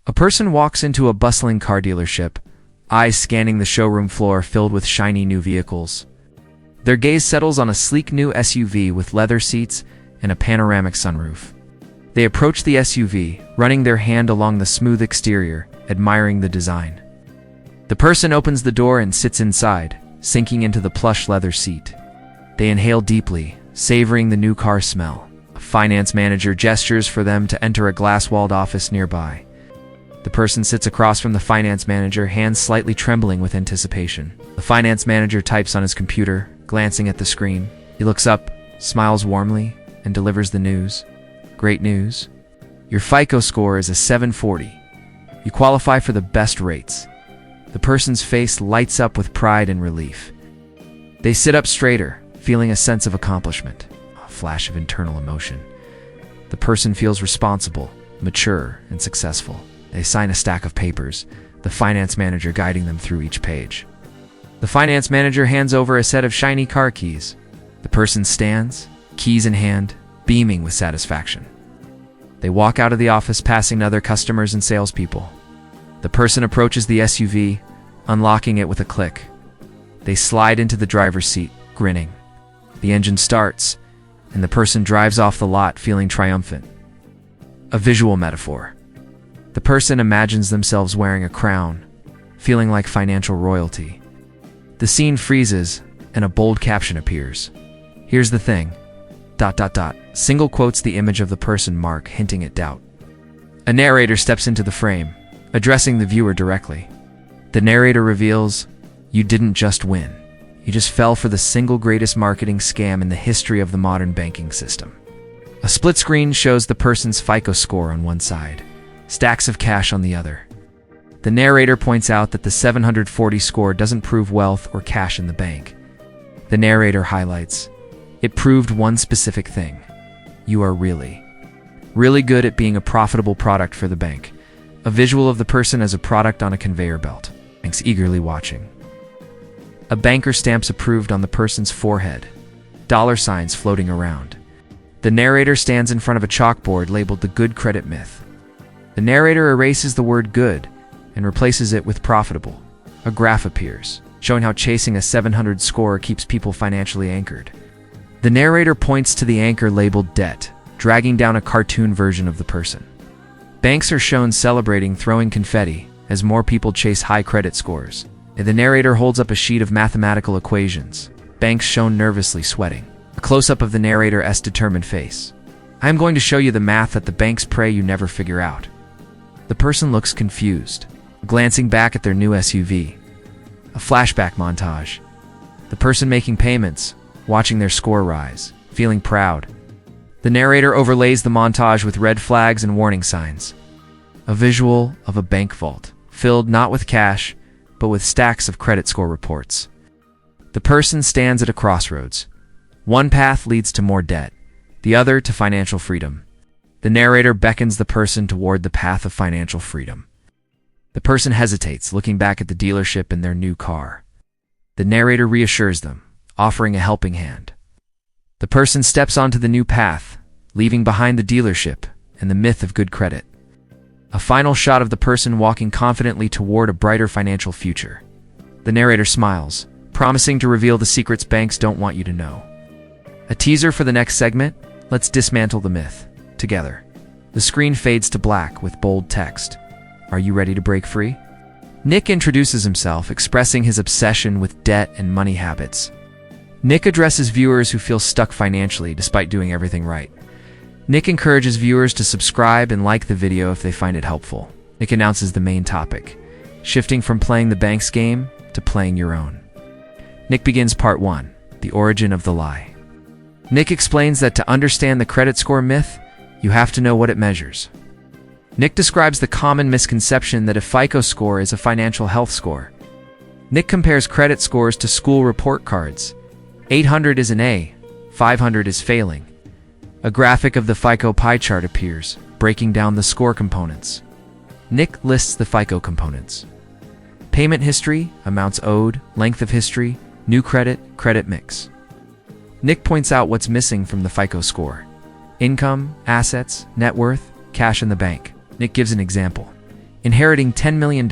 A person walks into a bustling car dealership, eyes scanning the showroom floor filled with shiny new vehicles. Their gaze settles on a sleek new SUV with leather seats and a panoramic sunroof. They approach the SUV, running their hand along the smooth exterior, admiring the design. The person opens the door and sits inside, sinking into the plush leather seat. They inhale deeply, savoring the new car smell. A finance manager gestures for them to enter a glass-walled office nearby. The person sits across from the finance manager, hands slightly trembling with anticipation. The finance manager types on his computer, glancing at the screen. He looks up, smiles warmly, and delivers the news. Great news. Your FICO score is a 740. You qualify for the best rates. The person's face lights up with pride and relief. They sit up straighter, feeling a sense of accomplishment, a flash of internal emotion. The person feels responsible, mature, and successful. They sign a stack of papers, the finance manager guiding them through each page. The finance manager hands over a set of shiny car keys. The person stands, keys in hand, beaming with satisfaction. They walk out of the office, passing other customers and salespeople. The person approaches the SUV, unlocking it with a click. They slide into the driver's seat, grinning. The engine starts, and the person drives off the lot feeling triumphant. A visual metaphor. The person imagines themselves wearing a crown, feeling like financial royalty. The scene freezes, and a bold caption appears. Here's the thing. ... Single quotes the image of the person mark, hinting at doubt. A narrator steps into the frame, addressing the viewer directly. The narrator reveals, you didn't just win. You just fell for the single greatest marketing scam in the history of the modern banking system. A split screen shows the person's FICO score on one side, stacks of cash on the other. The narrator points out that the 740 score doesn't prove wealth or cash in the bank. The narrator highlights, it proved one specific thing. You are really good at being a profitable product for the bank. A visual of the person as a product on a conveyor belt. Banks eagerly watching. A banker stamps approved on the person's forehead. Dollar signs floating around. The narrator stands in front of a chalkboard labeled the good credit myth. The narrator erases the word good and replaces it with profitable. A graph appears, showing how chasing a 700 score keeps people financially anchored. The narrator points to the anchor labeled debt, dragging down a cartoon version of the person. Banks are shown celebrating, throwing confetti, as more people chase high credit scores. The narrator holds up a sheet of mathematical equations, banks shown nervously sweating. A close-up of the narrator's determined face. I am going to show you the math that the banks pray you never figure out. The person looks confused, glancing back at their new SUV. A flashback montage. The person making payments, watching their score rise, feeling proud. The narrator overlays the montage with red flags and warning signs. A visual of a bank vault, filled not with cash, but with stacks of credit score reports. The person stands at a crossroads. One path leads to more debt, the other to financial freedom. The narrator beckons the person toward the path of financial freedom. The person hesitates, looking back at the dealership and their new car. The narrator reassures them, offering a helping hand. The person steps onto the new path, leaving behind the dealership and the myth of good credit. A final shot of the person walking confidently toward a brighter financial future. The narrator smiles, promising to reveal the secrets banks don't want you to know. A teaser for the next segment, let's dismantle the myth, together. The screen fades to black with bold text. Are you ready to break free? Nick introduces himself, expressing his obsession with debt and money habits. Nick addresses viewers who feel stuck financially despite doing everything right. Nick encourages viewers to subscribe and like the video if they find it helpful. Nick announces the main topic, shifting from playing the bank's game to playing your own. Nick begins part 1, the origin of the lie. Nick explains that to understand the credit score myth, you have to know what it measures. Nick describes the common misconception that a FICO score is a financial health score. Nick compares credit scores to school report cards. 800 is an A, 500 is failing. A graphic of the FICO pie chart appears, breaking down the score components. Nick lists the FICO components. Payment history, amounts owed, length of history, new credit, credit mix. Nick points out what's missing from the FICO score. Income, assets, net worth, cash in the bank. Nick gives an example. inheriting $10 million,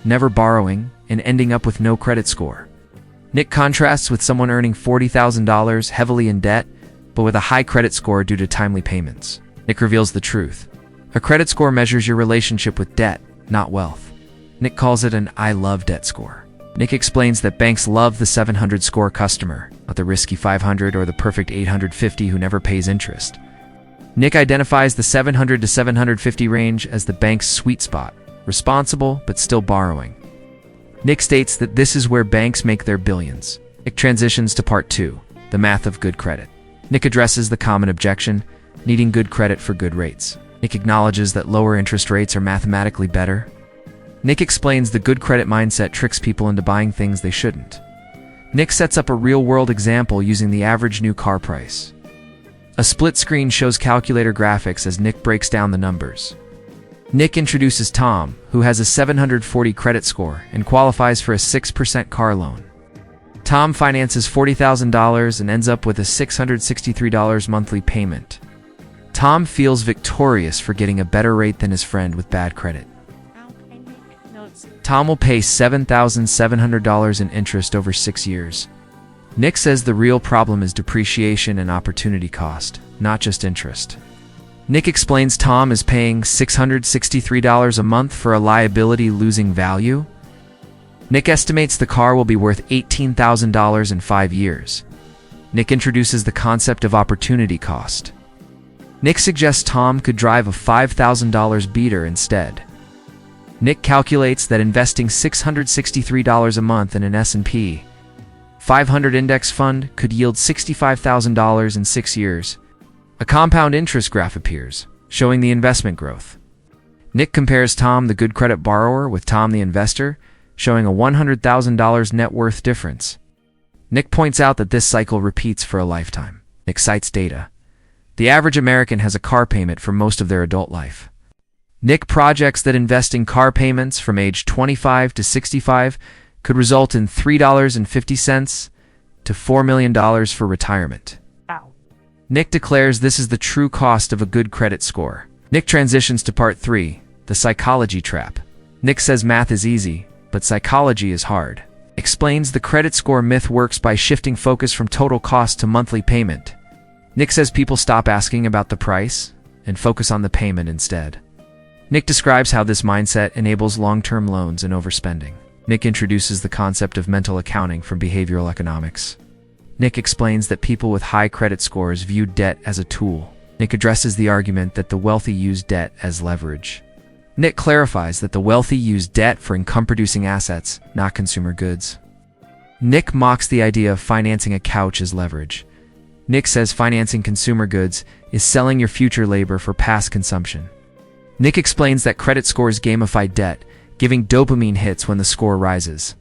never borrowing, and ending up with no credit score. Nick contrasts with someone earning $40,000, heavily in debt, but with a high credit score due to timely payments. Nick reveals the truth. A credit score measures your relationship with debt, not wealth. Nick calls it an I love debt score. Nick explains that banks love the 700 score customer, not the risky 500 or the perfect 850 who never pays interest. Nick identifies the 700 to 750 range as the bank's sweet spot, responsible but still borrowing. Nick states that this is where banks make their billions. Nick transitions to part 2, the math of good credit. Nick addresses the common objection, needing good credit for good rates. Nick acknowledges that lower interest rates are mathematically better. Nick explains the good credit mindset tricks people into buying things they shouldn't. Nick sets up a real-world example using the average new car price. A split screen shows calculator graphics as Nick breaks down the numbers. Nick introduces Tom, who has a 740 credit score and qualifies for a 6% car loan. Tom finances $40,000 and ends up with a $663 monthly payment. Tom feels victorious for getting a better rate than his friend with bad credit. Tom will pay $7,700 in interest over 6 years. Nick says the real problem is depreciation and opportunity cost, not just interest. Nick explains Tom is paying $663 a month for a liability losing value. Nick estimates the car will be worth $18,000 in 5 years. Nick introduces the concept of opportunity cost. Nick suggests Tom could drive a $5,000 beater instead. Nick calculates that investing $663 a month in an S&P 500 index fund could yield $65,000 in 6 years. A compound interest graph appears, showing the investment growth. Nick compares Tom, the good credit borrower, with Tom, the investor, showing a $100,000 net worth difference. Nick points out that this cycle repeats for a lifetime. Nick cites data. The average American has a car payment for most of their adult life. Nick projects that investing car payments from age 25 to 65 could result in $3.50 to $4 million for retirement. Ow. Nick declares this is the true cost of a good credit score. Nick transitions to part 3, the psychology trap. Nick says math is easy, but psychology is hard. Explains the credit score myth works by shifting focus from total cost to monthly payment. Nick says people stop asking about the price and focus on the payment instead. Nick describes how this mindset enables long-term loans and overspending. Nick introduces the concept of mental accounting from behavioral economics. Nick explains that people with high credit scores view debt as a tool. Nick addresses the argument that the wealthy use debt as leverage. Nick clarifies that the wealthy use debt for income-producing assets, not consumer goods. Nick mocks the idea of financing a couch as leverage. Nick says financing consumer goods is selling your future labor for past consumption. Nick explains that credit scores gamify debt, giving dopamine hits when the score rises.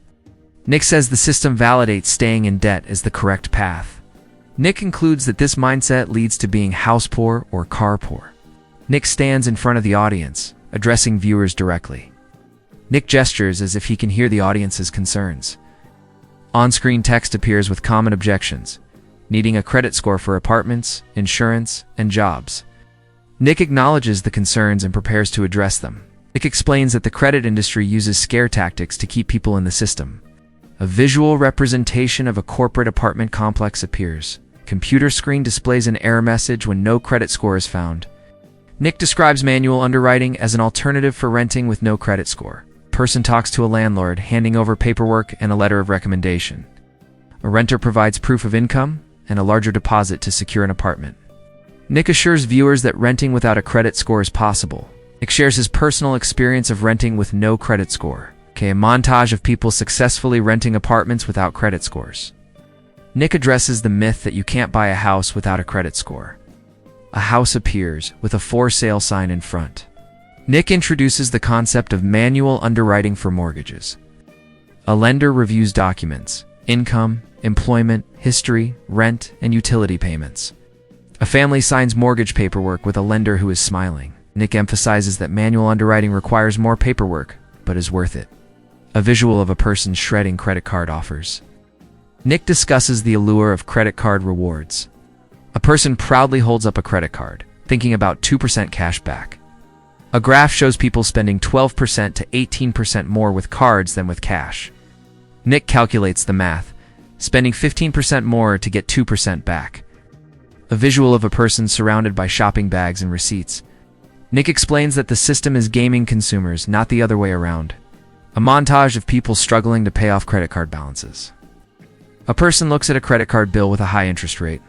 Nick says the system validates staying in debt as the correct path. Nick concludes that this mindset leads to being house poor or car poor. Nick stands in front of the audience, addressing viewers directly. Nick gestures as if he can hear the audience's concerns. On-screen text appears with common objections, needing a credit score for apartments, insurance, and jobs. Nick acknowledges the concerns and prepares to address them. Nick explains that the credit industry uses scare tactics to keep people in the system. A visual representation of a corporate apartment complex appears. Computer screen displays an error message when no credit score is found. Nick describes manual underwriting as an alternative for renting with no credit score. A person talks to a landlord, handing over paperwork and a letter of recommendation. A renter provides proof of income and a larger deposit to secure an apartment. Nick assures viewers that renting without a credit score is possible. Nick shares his personal experience of renting with no credit score. A montage of people successfully renting apartments without credit scores. Nick addresses the myth that you can't buy a house without a credit score. A house appears with a for sale sign in front. Nick introduces the concept of manual underwriting for mortgages. A lender reviews documents, income, employment, history, rent, and utility payments. A family signs mortgage paperwork with a lender who is smiling. Nick emphasizes that manual underwriting requires more paperwork, but is worth it. A visual of a person shredding credit card offers. Nick discusses the allure of credit card rewards. A person proudly holds up a credit card, thinking about 2% cash back. A graph shows people spending 12% to 18% more with cards than with cash. Nick calculates the math, spending 15% more to get 2% back. A visual of a person surrounded by shopping bags and receipts. Nick explains that the system is gaming consumers, not the other way around. A montage of people struggling to pay off credit card balances. A person looks at a credit card bill with a high interest rate.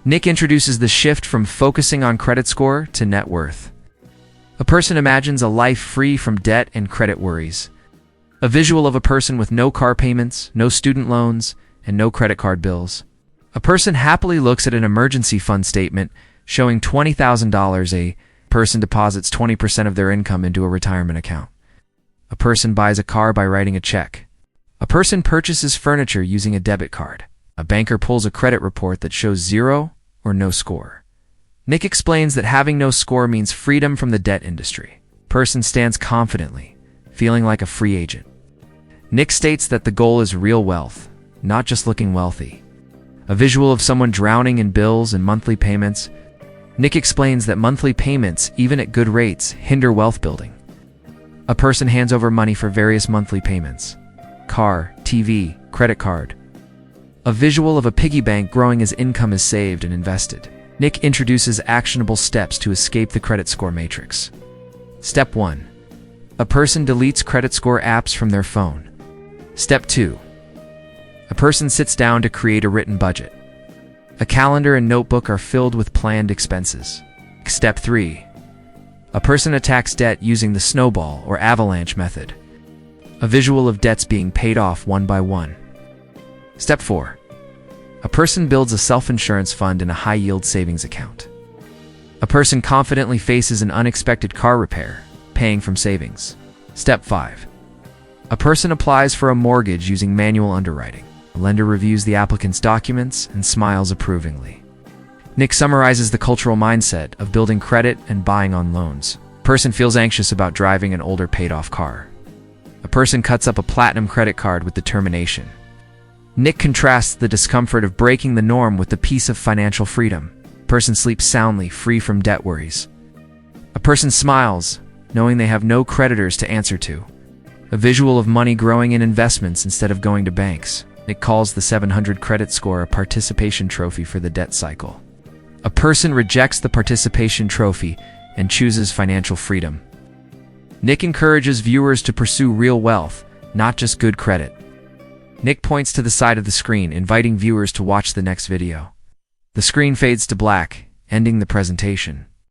Nick introduces the shift from focusing on credit score to net worth. A person imagines a life free from debt and credit worries. A visual of a person with no car payments, no student loans, and no credit card bills. A person happily looks at an emergency fund statement showing $20,000. A person deposits 20% of their income into a retirement account. A person buys a car by writing a check. A person purchases furniture using a debit card. A banker pulls a credit report that shows 0 or no score. Nick explains that having no score means freedom from the debt industry. Person stands confidently, feeling like a free agent. Nick states that the goal is real wealth, not just looking wealthy. A visual of someone drowning in bills and monthly payments. Nick explains that monthly payments, even at good rates, hinder wealth building. A person hands over money for various monthly payments. Car, TV, credit card. A visual of a piggy bank growing as income is saved and invested. Nick introduces actionable steps to escape the credit score matrix. Step 1. A person deletes credit score apps from their phone. Step 2. A person sits down to create a written budget. A calendar and notebook are filled with planned expenses. Step 3. A person attacks debt using the snowball or avalanche method. A visual of debts being paid off one by one. Step 4. A person builds a self-insurance fund in a high-yield savings account. A person confidently faces an unexpected car repair, paying from savings. Step 5. A person applies for a mortgage using manual underwriting. A lender reviews the applicant's documents and smiles approvingly. Nick summarizes the cultural mindset of building credit and buying on loans. A person feels anxious about driving an older paid-off car. A person cuts up a platinum credit card with determination. Nick contrasts the discomfort of breaking the norm with the peace of financial freedom. A person sleeps soundly, free from debt worries. A person smiles, knowing they have no creditors to answer to. A visual of money growing in investments instead of going to banks. Nick calls the 700 credit score a participation trophy for the debt cycle. A person rejects the participation trophy and chooses financial freedom. Nick encourages viewers to pursue real wealth, not just good credit. Nick points to the side of the screen, inviting viewers to watch the next video. The screen fades to black, ending the presentation.